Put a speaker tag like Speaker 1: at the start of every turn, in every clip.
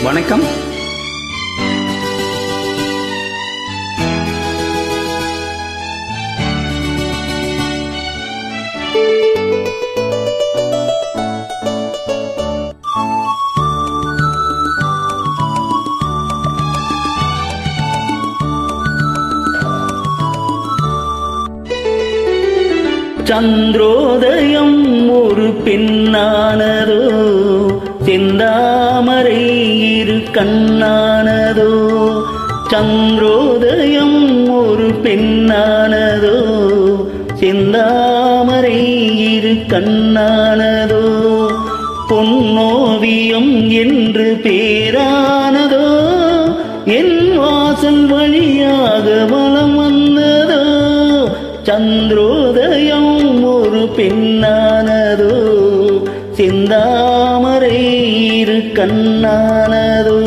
Speaker 1: வணக்கம். சந்திரோதயம் ஒரு பெண்ணானதோ, செந்தாமரை இரு கண்ணானதோ. சந்திரோதயம் ஒரு பெண்ணானதோ, செந்தாமரை இரு கண்ணானதோ. பொன்னோவியம் என்று பேரானதோ, என் வாசல் வழியாக வலம் வந்ததோ. சந்திரோதயம் ஒரு பெண்ணானதோ, செந்தாமரை இரு கண்ணானதோ.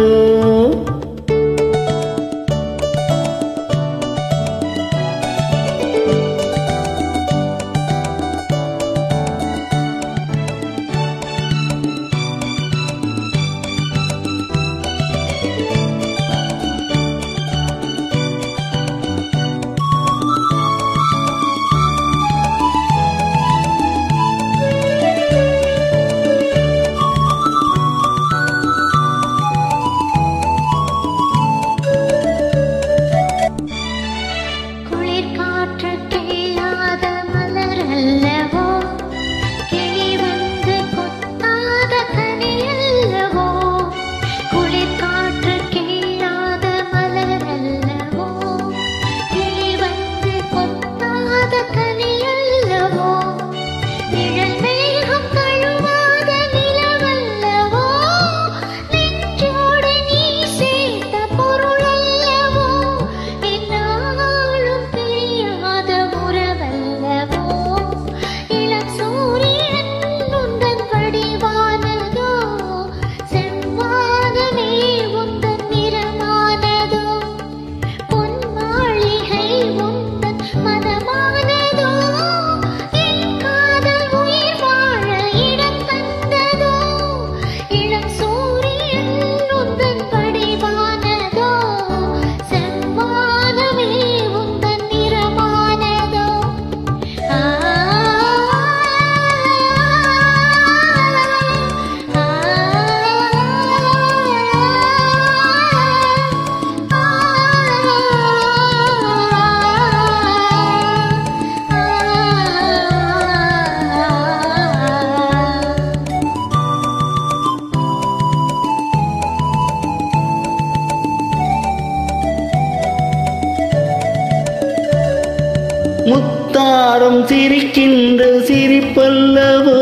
Speaker 1: முத்தாரம் சிரிக்கின்ற சிரிப்பல்லவோ,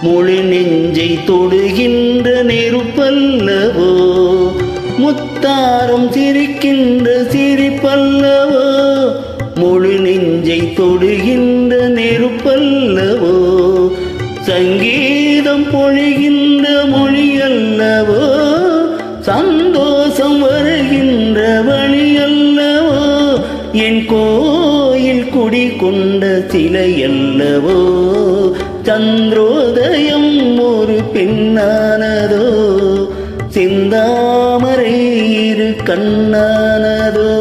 Speaker 1: முழு நெஞ்சை தொடுகின்ற நெருப்பல்லவோ. முத்தாரம் சிரிக்கின்ற சிரிப்பல்லவோ, முழு நெஞ்சை தொடுகின்ற நெருப்பல்லவோ. சங்கீதம் பொழிகின்ற மொழி அல்லவோ, சந்தோஷம் வருகின்ற வழி அல்லவோ. என் கோயில் குடி கொண்ட சிலை அல்லவோ. சந்திரோதயம் ஒரு பெண்ணானதோ, செந்தாமரை இரு கண்ணானதோ.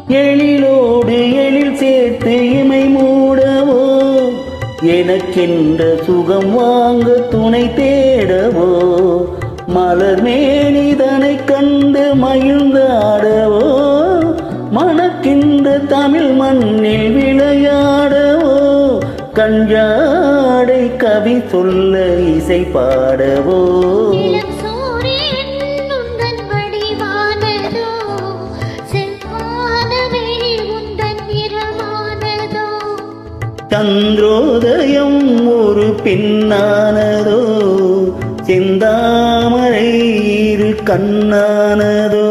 Speaker 1: எழிலோடு எழில் சேர்த்து இமை மூடவோ, எனக்கென்ற சுகம் வாங்க துணை தேடவோ. மலர் மேனிதனை கண்டு மகிழ்ந்தாடவோ, மணக்கின்ற தமிழ் மண்ணில் விளையாடவோ. கஞ்சாடை கவி சொல்ல இசை பாடவோ.
Speaker 2: இளம் சூரியன் உந்தன் வடிவான
Speaker 1: ஒரு பெண்ணானதோ செந்தாமரை இரு கண்ணானதோ